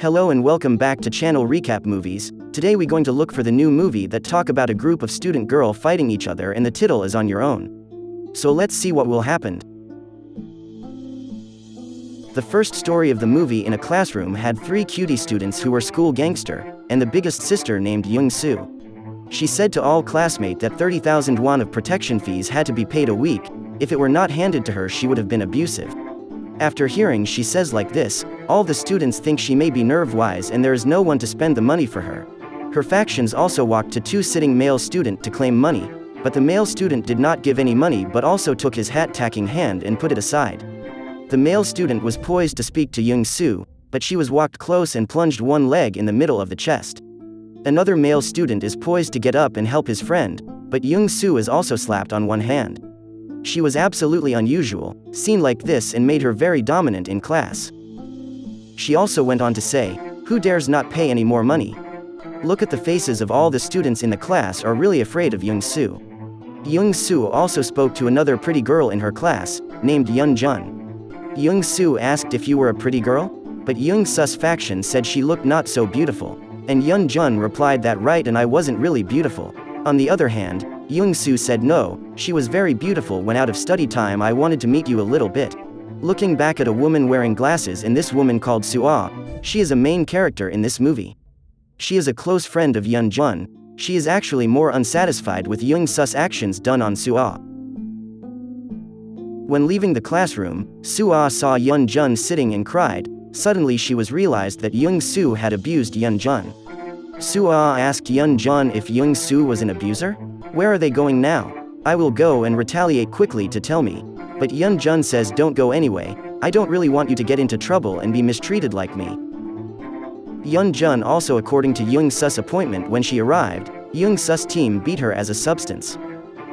Hello and welcome back to Channel Recap Movies. Today we going to look for the new movie that talk about a group of student girl fighting each other and the title is On Your Own. So let's see what will happen. The first story of the movie in a classroom had 3 cutie students who were school gangster, and the biggest sister named Young-soo. She said to all classmates that 30,000 won of protection fees had to be paid a week. If it were not handed to her she would have been abusive. After hearing she says like this, all the students think she may be nerve-wise and there is no one to spend the money for her. Her factions also walked to 2 sitting male student to claim money, but the male student did not give any money but also took his hat-tacking hand and put it aside. The male student was poised to speak to Young-soo, but she was walked close and plunged one leg in the middle of the chest. Another male student is poised to get up and help his friend, but Young-soo is also slapped on one hand. She was absolutely unusual, seen like this and made her very dominant in class. She also went on to say, "Who dares not pay any more money? Look at the faces of all the students in the class are really afraid of Young-soo." Young-soo also spoke to another pretty girl in her class, named Young-jun. Young-soo asked if you were a pretty girl? But Young-su's faction said she looked not so beautiful. And Young-jun replied that right and I wasn't really beautiful. On the other hand, Young-soo said no, she was very beautiful when out of study time I wanted to meet you a little bit. Looking back at a woman wearing glasses and this woman called Soo-ah, she is a main character in this movie. She is a close friend of Young-jun, she is actually more unsatisfied with Young-su's actions done on Soo-ah. When leaving the classroom, Soo-ah saw Young-jun sitting and cried. Suddenly she was realized that Young-soo had abused Young-jun. Soo-ah asked Young-jun if Young-soo was an abuser? Where are they going now? I will go and retaliate quickly to tell me. But Young-jun says don't go anyway, I don't really want you to get into trouble and be mistreated like me. Young-jun also according to Young-su's appointment when she arrived, Young-su's team beat her as a substance.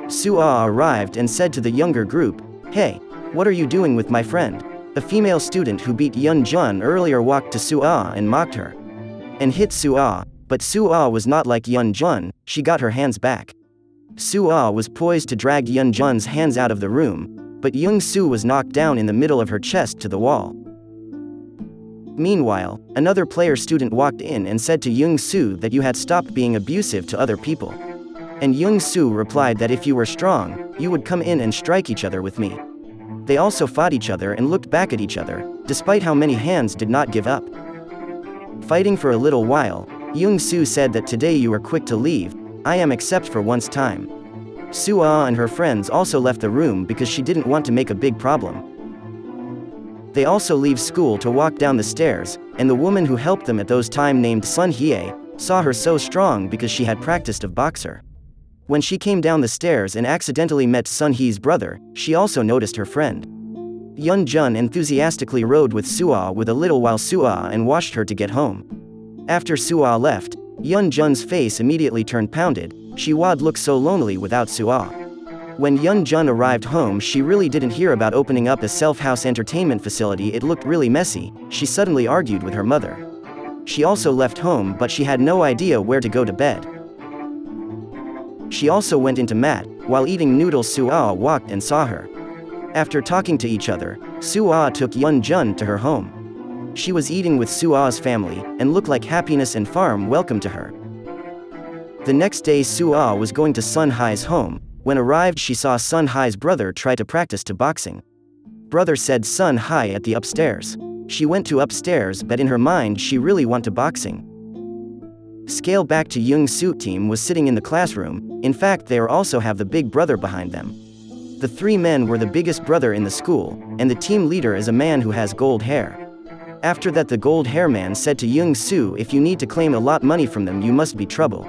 Soo-ah arrived and said to the younger group, "Hey, what are you doing with my friend?" A female student who beat Young-jun earlier walked to Soo-ah and mocked her. And hit Soo-ah, but Soo-ah was not like Young-jun, she got her hands back. Soo-ah was poised to drag Young-jun's hands out of the room, but Young-soo was knocked down in the middle of her chest to the wall. Meanwhile, another player student walked in and said to Young-soo that you had stopped being abusive to other people. And Young-soo replied that if you were strong, you would come in and strike each other with me. They also fought each other and looked back at each other, despite how many hands did not give up. Fighting for a little while, Young-soo said that today you were quick to leave, I am except for once time. Soo-ah and her friends also left the room because she didn't want to make a big problem. They also leave school to walk down the stairs, and the woman who helped them at those time named Sun Hye, saw her so strong because she had practiced of boxer. When she came down the stairs and accidentally met Sun Hye's brother, she also noticed her friend. Young-jun enthusiastically rode with Soo-ah with a little while Soo-ah and watched her to get home. After Soo-ah left, Young-jun's face immediately turned pounded, she would look so lonely without Soo-ah. When Young-jun arrived home she really didn't hear about opening up a self-house entertainment facility, it looked really messy, she suddenly argued with her mother. She also left home but she had no idea where to go to bed. She also went into mat, while eating noodles Soo-ah walked and saw her. After talking to each other, Soo-ah took Young-jun to her home. She was eating with Soo-ah's family, and looked like happiness and farm welcome to her. The next day Soo-ah was going to Sun Hye's home, when arrived she saw Sun Hye's brother try to practice to boxing. Brother said Sun Hye at the upstairs. She went to upstairs but in her mind she really want to boxing. Scale back to Young-soo team was sitting in the classroom, in fact they also have the big brother behind them. The 3 men were the biggest brother in the school, and the team leader is a man who has gold hair. After that the gold hair man said to Young-soo if you need to claim a lot money from them you must be trouble.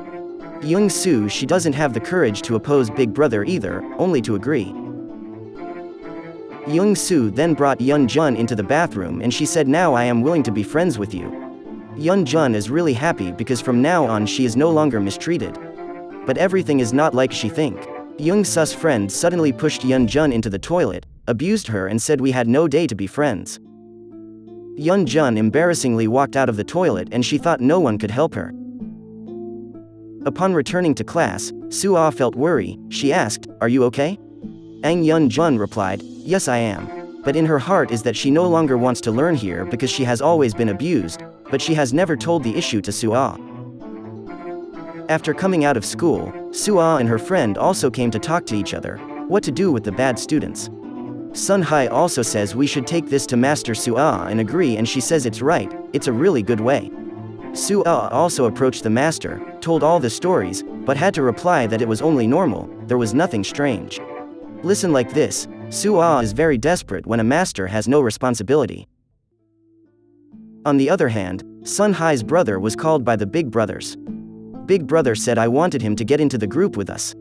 Young-soo she doesn't have the courage to oppose big brother either, only to agree. Young-soo then brought Young-jun into the bathroom and she said now I am willing to be friends with you. Young-jun is really happy because from now on she is no longer mistreated. But everything is not like she think. Young-su's friend suddenly pushed Young-jun into the toilet, abused her and said we had no day to be friends. Young-jun embarrassingly walked out of the toilet and she thought no one could help her. Upon returning to class, Soo-ah felt worry, she asked, "Are you okay?" Young-jun replied, "Yes I am. But in her heart is that she no longer wants to learn here because she has always been abused, but she has never told the issue to Suah. After coming out of school, Suah and her friend also came to talk to each other, what to do with the bad students. Sun Hai also says we should take this to Master Suah and agree, and she says it's right, it's a really good way. Suah also approached the master, told all the stories, but had to reply that it was only normal, there was nothing strange. Listen like this, Suah is very desperate when a master has no responsibility. On the other hand, Sun Hai's brother was called by the big brothers. Big brother said I wanted him to get into the group with us.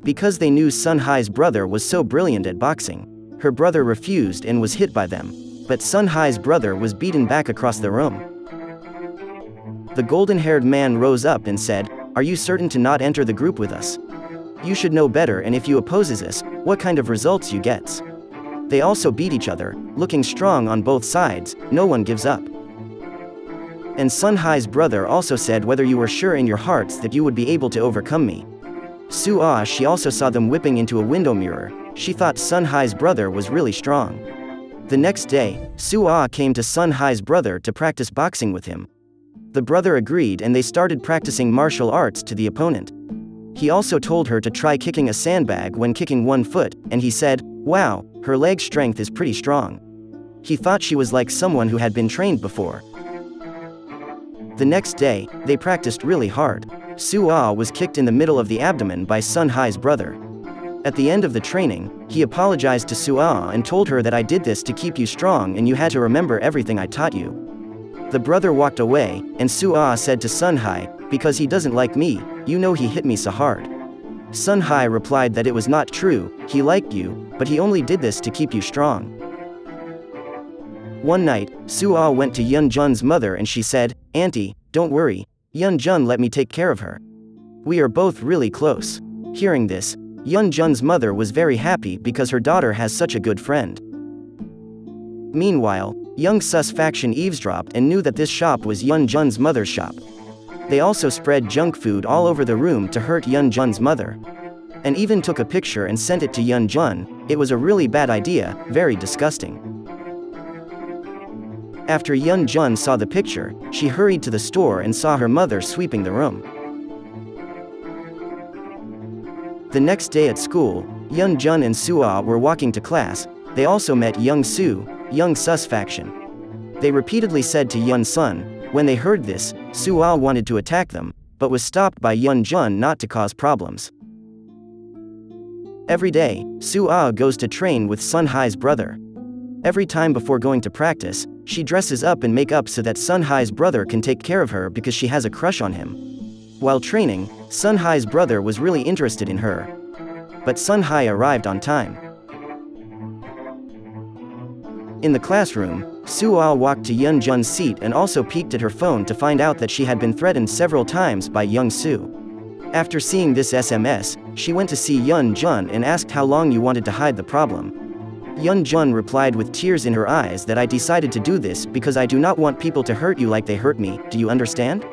Because they knew Sun Hai's brother was so brilliant at boxing, her brother refused and was hit by them, but Sun Hai's brother was beaten back across the room. The golden-haired man rose up and said, "Are you certain to not enter the group with us? You should know better, and if you opposes us, what kind of results you gets?" They also beat each other, looking strong on both sides, no one gives up. And Sun Hai's brother also said whether you were sure in your hearts that you would be able to overcome me. Suah, she also saw them whipping into a window mirror, she thought Sun Hai's brother was really strong. The next day, Suah came to Sun Hai's brother to practice boxing with him. The brother agreed and they started practicing martial arts to the opponent. He also told her to try kicking a sandbag when kicking one foot, and he said, "Wow, her leg strength is pretty strong." He thought she was like someone who had been trained before. The next day, they practiced really hard. Suah was kicked in the middle of the abdomen by Sun Hai's brother. At the end of the training, he apologized to Suah and told her that I did this to keep you strong and you had to remember everything I taught you. The brother walked away, and Suah said to Sun Hai, "Because he doesn't like me, you know he hit me so hard." Sun Hai replied that it was not true, he liked you, but he only did this to keep you strong. One night, Suah went to Yun Jun's mother and she said, "Auntie, don't worry, Yun Jun let me take care of her. We are both really close." Hearing this, Yun Jun's mother was very happy because her daughter has such a good friend. Meanwhile, Young Sus faction eavesdropped and knew that this shop was Yun Jun's mother's shop. They also spread junk food all over the room to hurt Yun Jun's mother. And even took a picture and sent it to Yun Jun. It was a really bad idea, very disgusting. After Yun Jun saw the picture, she hurried to the store and saw her mother sweeping the room. The next day at school, Yun Jun and Suah were walking to class. They also met Young Su, Young Sus faction. They repeatedly said to Yun Sun. When they heard this, Suah wanted to attack them, but was stopped by Yun Jun not to cause problems. Every day, Suah goes to train with Sun Hai's brother. Every time before going to practice, she dresses up and make up so that Sun Hai's brother can take care of her because she has a crush on him. While training, Sun Hai's brother was really interested in her. But Sun Hai arrived on time. In the classroom, Suah walked to Yun Jun's seat and also peeked at her phone to find out that she had been threatened several times by Young Su. After seeing this SMS, she went to see Yun Jun and asked how long you wanted to hide the problem. Yun Jun replied with tears in her eyes that I decided to do this because I do not want people to hurt you like they hurt me, do you understand?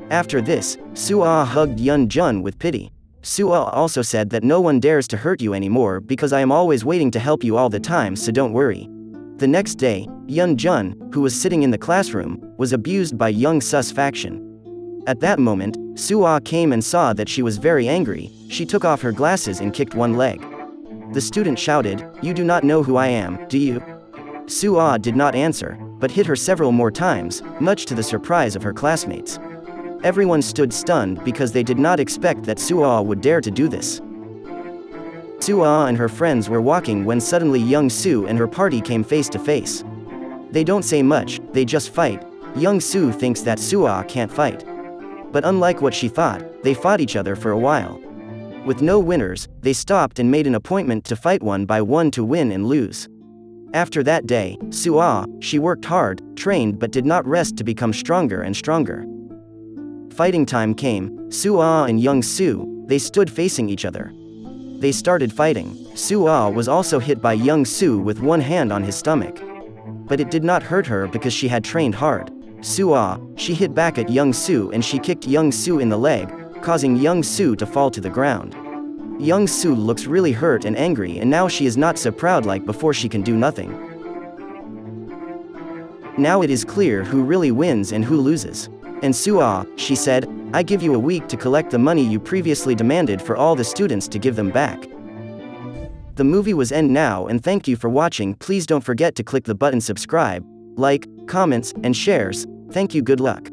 After this, Suah hugged Yun Jun with pity. Suah also said that no one dares to hurt you anymore because I am always waiting to help you all the time, so don't worry. The next day, Yun Jun, who was sitting in the classroom, was abused by Young Sus faction. At that moment, Suah came and saw that she was very angry. She took off her glasses and kicked one leg. The student shouted, "You do not know who I am, do you?" Suah did not answer, but hit her several more times, much to the surprise of her classmates. Everyone stood stunned because they did not expect that Suah would dare to do this. Suah and her friends were walking when suddenly Young Su and her party came face to face. They don't say much, they just fight. Young Su thinks that Suah can't fight. But unlike what she thought, they fought each other for a while. With no winners, they stopped and made an appointment to fight one by one to win and lose. After that day, Suah, she worked hard, trained but did not rest to become stronger and stronger. Fighting time came, Suah and Young Su, they stood facing each other. They started fighting. Suah was also hit by Young Su with one hand on his stomach. But it did not hurt her because she had trained hard. Suah, she hit back at Young Su and she kicked Young Su in the leg, causing Young Su to fall to the ground. Young Su looks really hurt and angry, and now she is not so proud like before. She can do nothing. Now it is clear who really wins and who loses. And she said, I give you a week to collect the money you previously demanded for all the students to give them back. The movie was end now, and thank you for watching. Please don't forget to click the button subscribe, like, comments, and shares. Thank you. Good luck.